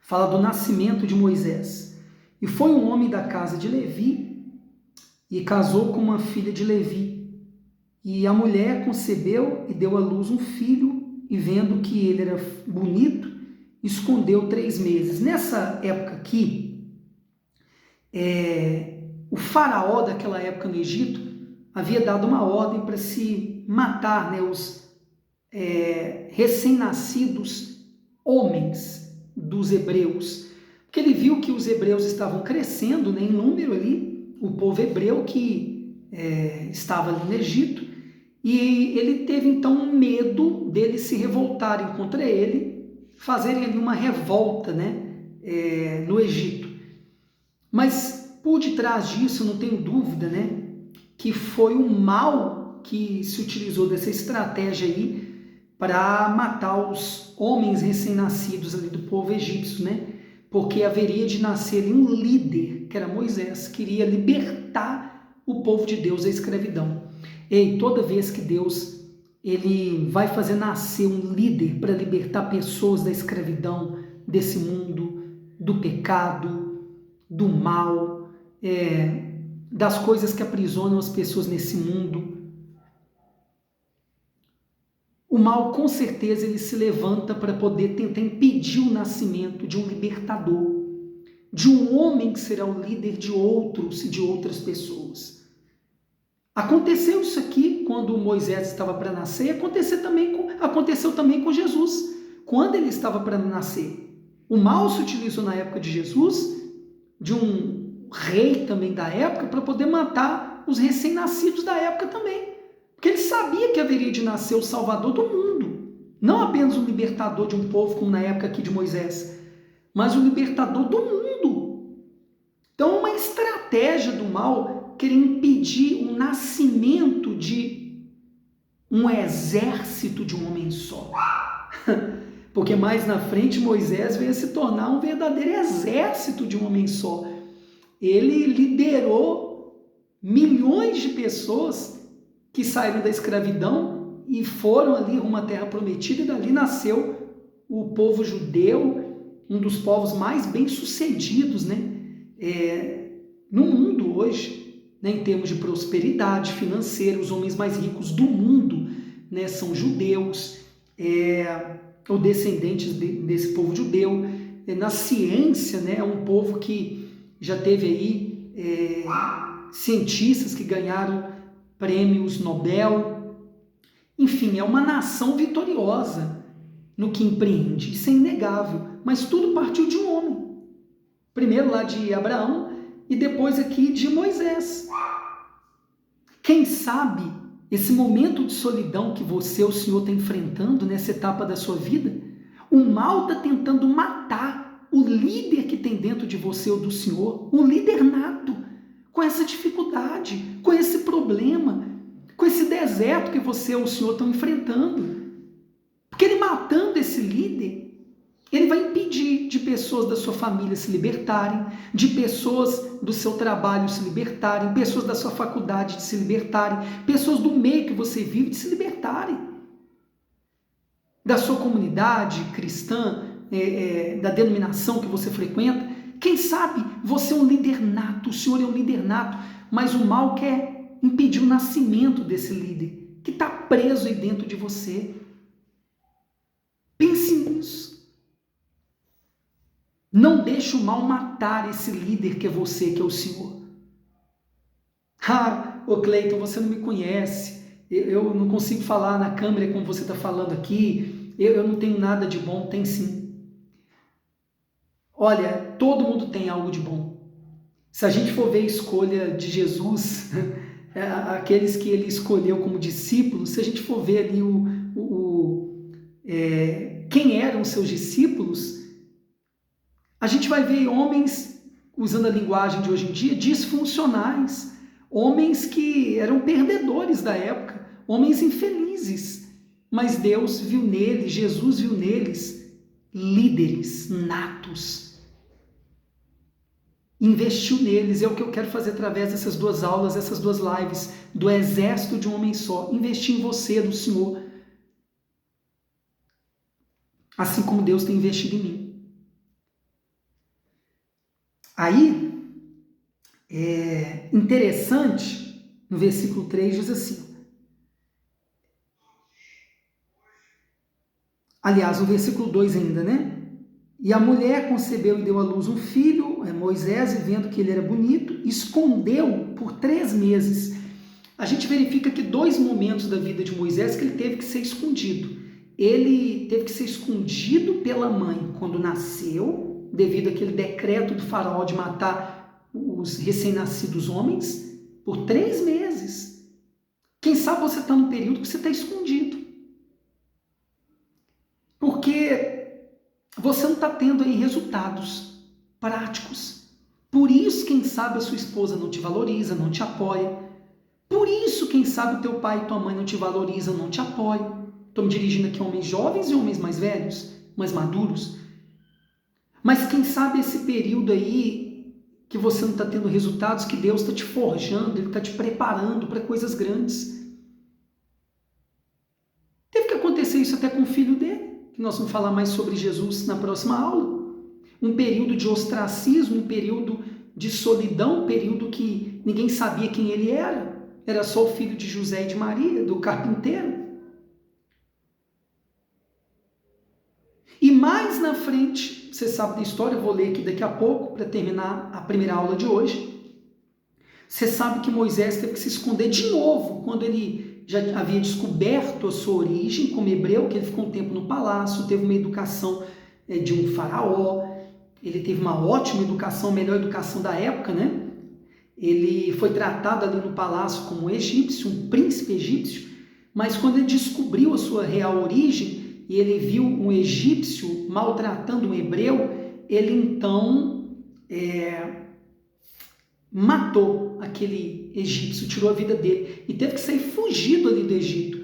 fala do nascimento de Moisés. E foi um homem da casa de Levi e casou com uma filha de Levi. E a mulher concebeu e deu à luz um filho, e vendo que ele era bonito, escondeu 3 meses. Nessa época aqui, o faraó daquela época no Egito havia dado uma ordem para se matar, né, os recém-nascidos homens dos hebreus, porque ele viu que os hebreus estavam crescendo, né, em número ali, o povo hebreu que estava ali no Egito, e ele teve então medo deles se revoltarem contra ele, fazerem ali uma revolta, né, no Egito. Mas por detrás disso, não tenho dúvida, né, que foi o mal que se utilizou dessa estratégia aí para matar os homens recém-nascidos ali do povo egípcio, né? Porque haveria de nascer ali um líder, que era Moisés, que iria libertar o povo de Deus da escravidão. E toda vez que Deus ele vai fazer nascer um líder para libertar pessoas da escravidão, desse mundo, do pecado, do mal, das coisas que aprisionam as pessoas nesse mundo, o mal, com certeza, ele se levanta para poder tentar impedir o nascimento de um libertador, de um homem que será o líder de outros e de outras pessoas. Aconteceu isso aqui quando Moisés estava para nascer, e aconteceu também com Jesus, quando ele estava para nascer. O mal se utilizou na época de Jesus, de um rei também da época, para poder matar os recém-nascidos da época também. Porque ele sabia que haveria de nascer o Salvador do mundo. Não apenas o libertador de um povo, como na época aqui de Moisés, mas o libertador do mundo. Então, uma estratégia do mal querer impedir o nascimento de um exército de um homem só. Porque mais na frente Moisés veio se tornar um verdadeiro exército de um homem só. Ele liderou milhões de pessoas que saíram da escravidão e foram ali rumo à Terra Prometida, e dali nasceu o povo judeu, um dos povos mais bem-sucedidos, né? No mundo hoje, né? Em termos de prosperidade financeira, os homens mais ricos do mundo, né? São judeus, ou descendentes desse povo judeu. Na ciência, né? É um povo que já teve aí cientistas que ganharam prêmios Nobel. Enfim, é uma nação vitoriosa no que empreende, isso é inegável, mas tudo partiu de um homem, primeiro lá de Abraão e depois aqui de Moisés. Quem sabe esse momento de solidão que você, o Senhor, está enfrentando nessa etapa da sua vida, o mal está tentando matar o líder que tem dentro de você ou do Senhor, o líder nato, com essa dificuldade, com esse problema, com esse deserto que você ou o Senhor estão enfrentando. Porque ele matando esse líder, ele vai impedir de pessoas da sua família se libertarem, de pessoas do seu trabalho se libertarem, pessoas da sua faculdade de se libertarem, pessoas do meio que você vive de se libertarem, da sua comunidade cristã, da denominação que você frequenta. Quem sabe você é um líder nato, o Senhor é um líder nato, mas o mal quer impedir o nascimento desse líder, que está preso aí dentro de você. Pense nisso. Não deixe o mal matar esse líder que é você, que é o Senhor. Ô Cleiton, você não me conhece, eu não consigo falar na câmera como você está falando aqui, eu não tenho nada de bom. Tem sim. Olha, todo mundo tem algo de bom. Se a gente for ver a escolha de Jesus, aqueles que ele escolheu como discípulos, se a gente for ver ali quem eram os seus discípulos, a gente vai ver homens, usando a linguagem de hoje em dia, disfuncionais, homens que eram perdedores da época, homens infelizes, mas Deus viu neles, Jesus viu neles líderes natos, investiu neles. É o que eu quero fazer através dessas duas aulas, essas duas lives, do exército de um homem só, investir em você, no Senhor, assim como Deus tem investido em mim. Aí, é interessante, no versículo 3 diz assim, aliás, no versículo 2 ainda, né? E a mulher concebeu e deu à luz um filho, Moisés, e vendo que ele era bonito, escondeu por 3 meses. A gente verifica que 2 momentos da vida de Moisés que ele teve que ser escondido. Ele teve que ser escondido pela mãe quando nasceu, devido àquele decreto do faraó de matar os recém-nascidos homens, por 3 meses. Quem sabe você está num período que você está escondido. Porque você não está tendo aí resultados práticos. Por isso, quem sabe, a sua esposa não te valoriza, não te apoia. Por isso, quem sabe, o teu pai e tua mãe não te valorizam, não te apoiam. Estou me dirigindo aqui a homens jovens e homens mais velhos, mais maduros. Mas quem sabe esse período aí que você não está tendo resultados, que Deus está te forjando, Ele está te preparando para coisas grandes. Teve que acontecer isso até com o filho dele, que nós vamos falar mais sobre Jesus na próxima aula. Um período de ostracismo, um período de solidão, um período que ninguém sabia quem ele era. Era só o filho de José e de Maria, do carpinteiro. E mais na frente, você sabe da história, eu vou ler aqui daqui a pouco, para terminar a primeira aula de hoje. Você sabe que Moisés teve que se esconder de novo, quando ele já havia descoberto a sua origem como hebreu, que ele ficou um tempo no palácio, teve uma educação de um faraó, ele teve uma ótima educação, melhor educação da época, né? Ele foi tratado ali no palácio como um egípcio, um príncipe egípcio, mas quando ele descobriu a sua real origem, e ele viu um egípcio maltratando um hebreu, ele então matou aquele egípcio, tirou a vida dele, e teve que sair fugido ali do Egito,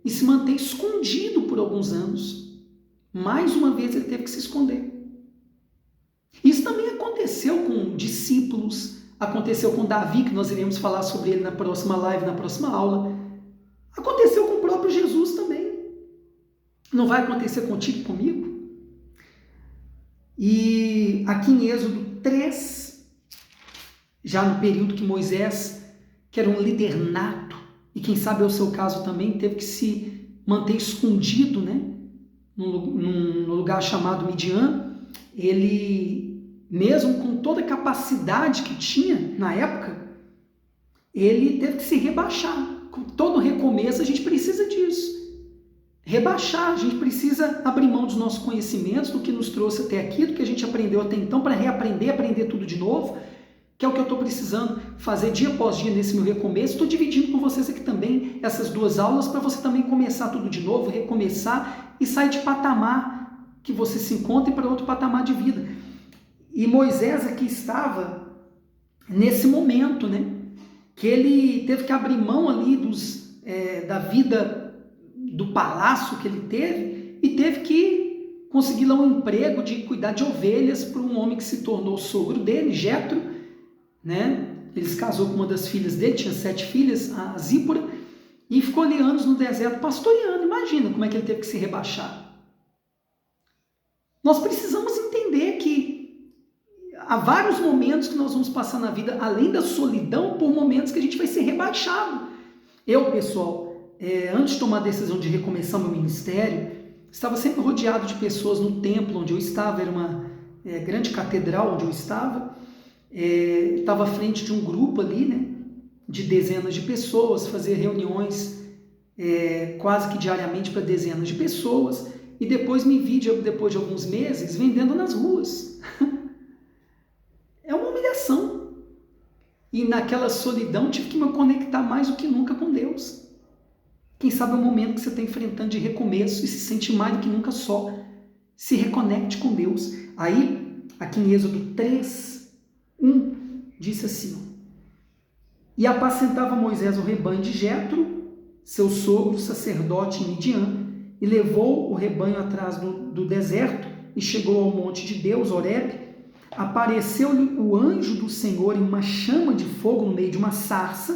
e se manter escondido por alguns anos. mais uma vez ele teve que se esconder. Isso também aconteceu com discípulos, aconteceu com Davi, que nós iremos falar sobre ele na próxima live, na próxima aula. Aconteceu com o próprio Jesus também. Não vai acontecer contigo e comigo? E aqui em Êxodo 3, já no período que Moisés, que era um líder nato, e quem sabe é o seu caso também, teve que se manter escondido, né? Num lugar chamado Midian, ele, mesmo com toda a capacidade que tinha na época, ele teve que se rebaixar. Com todo recomeço a gente precisa disso. Rebaixar, a gente precisa abrir mão dos nossos conhecimentos, do que nos trouxe até aqui, do que a gente aprendeu até então, para reaprender, aprender tudo de novo, que é o que eu estou precisando fazer dia após dia nesse meu recomeço. Estou dividindo com vocês aqui também essas duas aulas, para você também começar tudo de novo, recomeçar e sair de patamar que você se encontra para outro patamar de vida. E Moisés aqui estava nesse momento, né? Que ele teve que abrir mão ali da vida do palácio que ele teve e teve que conseguir lá um emprego de cuidar de ovelhas para um homem que se tornou sogro dele, Jetro, né? Ele se casou com uma das filhas dele, tinha 7 filhas, a Zípora, e ficou ali anos no deserto pastoreando. Imagina como é que ele teve que se rebaixar. Nós precisamos entender que há vários momentos que nós vamos passar na vida, além da solidão, por momentos que a gente vai ser rebaixado. Eu, pessoal, antes de tomar a decisão de recomeçar meu ministério, estava sempre rodeado de pessoas no templo onde eu estava, era uma grande catedral onde eu estava, estava à frente de um grupo ali, né, de dezenas de pessoas, fazia reuniões quase que diariamente para dezenas de pessoas, e depois me vi, depois de alguns meses, vendendo nas ruas. É uma humilhação. E naquela solidão tive que me conectar mais do que nunca com Deus. Quem sabe é o momento que você está enfrentando de recomeço e se sente mais do que nunca só. Se reconecte com Deus. Aí, aqui em Êxodo 3, 1, disse assim: E apacentava Moisés o rebanho de Jetro, seu sogro, sacerdote em Midian, e levou o rebanho atrás do deserto e chegou ao monte de Deus, Horebe. Apareceu-lhe o anjo do Senhor em uma chama de fogo no meio de uma sarça,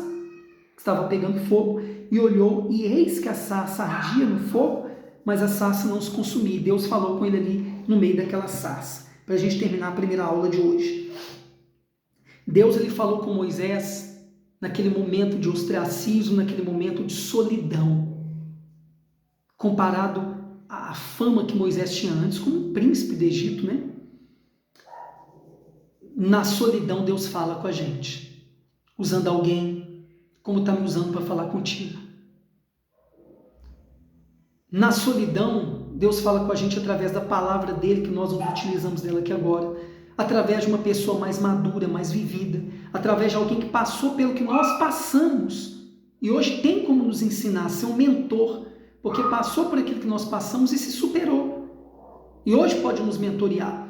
que estava pegando fogo, e olhou, e eis que a sarça ardia no fogo, mas a sarça não se consumia. Deus falou com ele ali no meio daquela sarça. Para a gente terminar a primeira aula de hoje. Deus ele falou com Moisés naquele momento de ostracismo, naquele momento de solidão, comparado à fama que Moisés tinha antes como um príncipe do Egito, né? Na solidão Deus fala com a gente, usando alguém como está me usando para falar contigo. Na solidão Deus fala com a gente através da palavra dele, que nós não utilizamos dela aqui agora, através de uma pessoa mais madura, mais vivida, através de alguém que passou pelo que nós passamos e hoje tem como nos ensinar, ser um mentor, porque passou por aquilo que nós passamos e se superou. E hoje pode nos mentorear.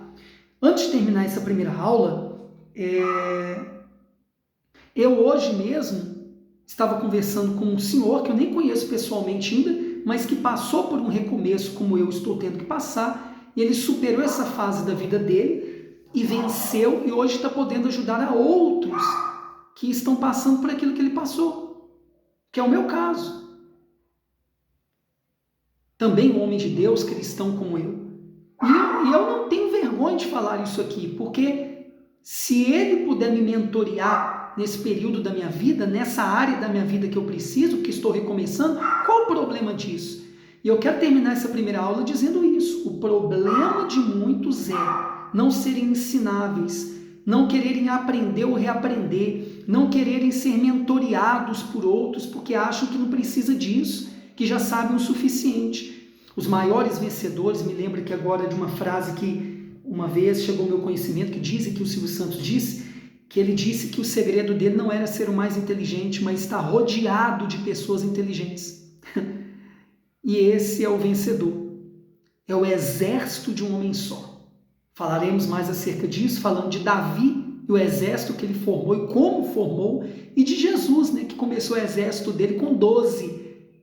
Antes de terminar essa primeira aula, eu hoje mesmo estava conversando com um senhor que eu nem conheço pessoalmente ainda, mas que passou por um recomeço como eu estou tendo que passar, e ele superou essa fase da vida dele e venceu, e hoje está podendo ajudar a outros que estão passando por aquilo que ele passou, que é o meu caso. Também um homem de Deus, cristão como eu. E eu não tenho vergonha de falar isso aqui, porque se ele puder me mentorear nesse período da minha vida, nessa área da minha vida que eu preciso, que estou recomeçando, qual o problema disso? E eu quero terminar essa primeira aula dizendo isso. O problema de muitos é não serem ensináveis, não quererem aprender ou reaprender, não quererem ser mentoreados por outros, porque acham que não precisa disso, que já sabem o suficiente. Os maiores vencedores, me lembro que agora de uma frase que uma vez chegou ao meu conhecimento, que dizem que o Silvio Santos disse, que ele disse que o segredo dele não era ser o mais inteligente, mas estar rodeado de pessoas inteligentes. E esse é o vencedor. É o exército de um homem só. Falaremos mais acerca disso, falando de Davi e o exército que ele formou e como formou, e de Jesus, né, que começou o exército dele com 12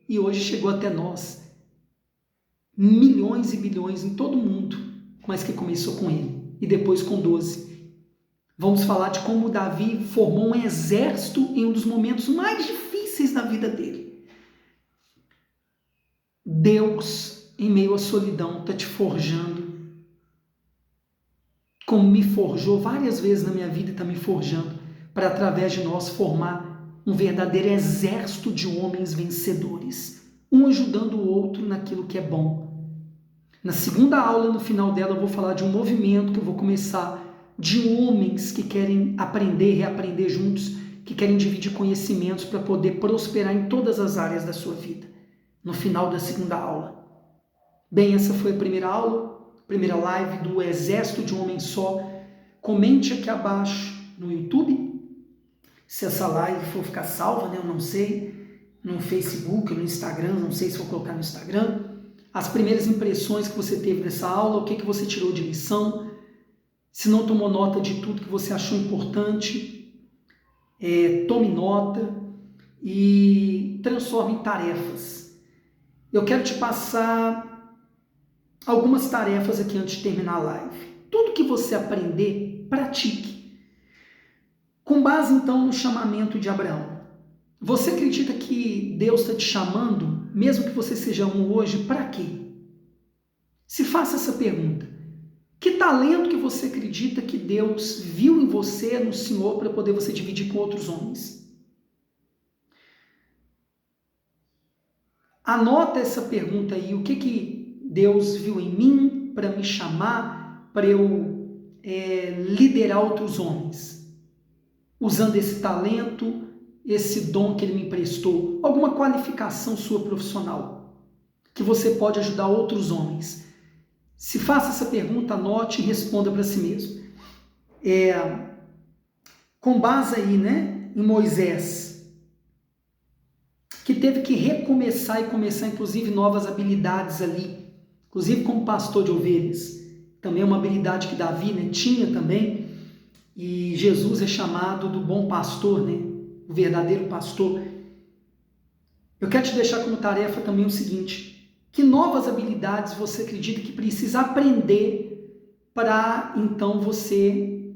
e hoje chegou até nós. milhões e bilhões em todo mundo, mas que começou com ele e depois com 12. Vamos falar de como Davi formou um exército em um dos momentos mais difíceis da vida dele. Deus, em meio à solidão, está te forjando, como me forjou várias vezes na minha vida e está me forjando, para através de nós formar um verdadeiro exército de homens vencedores, um ajudando o outro naquilo que é bom. Na segunda aula, no final dela, eu vou falar de um movimento que eu vou começar de homens que querem aprender e reaprender juntos, que querem dividir conhecimentos para poder prosperar em todas as áreas da sua vida, no final da segunda aula. Bem, essa foi a primeira aula, primeira live do Exército de um Homem Só. Comente aqui abaixo no YouTube, se essa live for ficar salva, né? Eu não sei, no Facebook, no Instagram, não sei se vou colocar no Instagram, as primeiras impressões que você teve dessa aula, o que você tirou de lição, se não tomou nota de tudo que você achou importante, tome nota e transforme em tarefas. Eu quero te passar algumas tarefas aqui antes de terminar a live. Tudo que você aprender, pratique. Com base, então, no chamamento de Abraão. Você acredita que Deus está te chamando, mesmo que você seja um hoje, para quê? Se faça essa pergunta. Que talento que você acredita que Deus viu em você, no Senhor, para poder você dividir com outros homens? Anota essa pergunta aí. O que Deus viu em mim para me chamar, para eu liderar outros homens? Usando esse talento, esse dom que Ele me emprestou, alguma qualificação sua profissional, que você pode ajudar outros homens. Se faça essa pergunta, anote e responda para si mesmo. Com base aí, né, em Moisés, que teve que recomeçar e começar, inclusive, novas habilidades ali, inclusive como pastor de ovelhas. Também é uma habilidade que Davi, né, tinha também. E Jesus é chamado do bom pastor, né? O verdadeiro pastor. Eu quero te deixar como tarefa também o seguinte: que novas habilidades você acredita que precisa aprender para, então, você,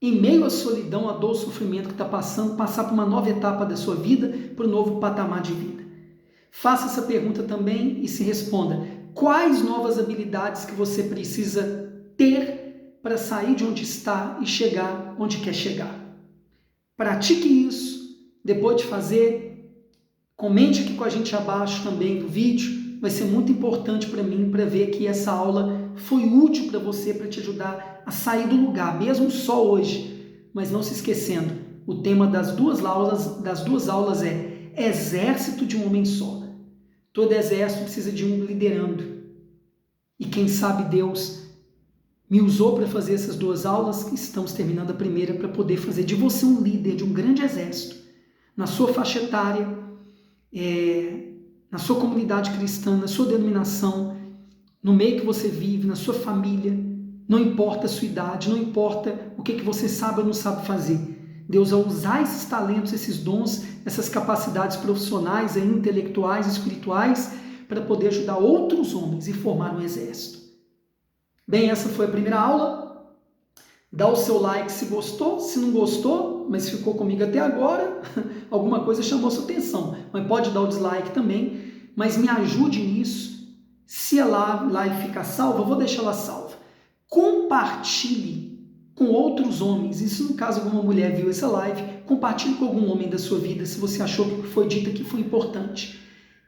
em meio à solidão, à dor, ao sofrimento que está passando, passar por uma nova etapa da sua vida, para um novo patamar de vida? Faça essa pergunta também e se responda. Quais novas habilidades que você precisa ter para sair de onde está e chegar onde quer chegar? Pratique isso. Depois de fazer, comente aqui com a gente abaixo também do vídeo. Vai ser muito importante para mim, para ver que essa aula foi útil para você, para te ajudar a sair do lugar, mesmo só hoje. Mas não se esquecendo, o tema das duas aulas é Exército de um Homem Só. Todo exército precisa de um liderando. E quem sabe Deus me usou para fazer essas duas aulas, estamos terminando a primeira, para poder fazer de você um líder de um grande exército, na sua faixa etária, na sua comunidade cristã, na sua denominação, no meio que você vive, na sua família. Não importa a sua idade, não importa o que você sabe ou não sabe fazer. Deus vai usar esses talentos, esses dons, essas capacidades profissionais, intelectuais, espirituais, para poder ajudar outros homens e formar um exército. Bem, essa foi a primeira aula. Dá o seu like se gostou, se não gostou, mas ficou comigo até agora, alguma coisa chamou sua atenção, mas pode dar o dislike também, mas me ajude nisso. Se a live ficar salva, eu vou deixar ela salva. Compartilhe com outros homens, e se no caso alguma mulher viu essa live, compartilhe com algum homem da sua vida, se você achou que o que foi dito aqui foi importante,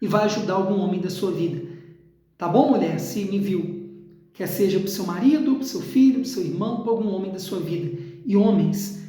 e vai ajudar algum homem da sua vida. Tá bom, mulher? Se me viu, quer seja para o seu marido, para o seu filho, para o seu irmão, para algum homem da sua vida. E homens,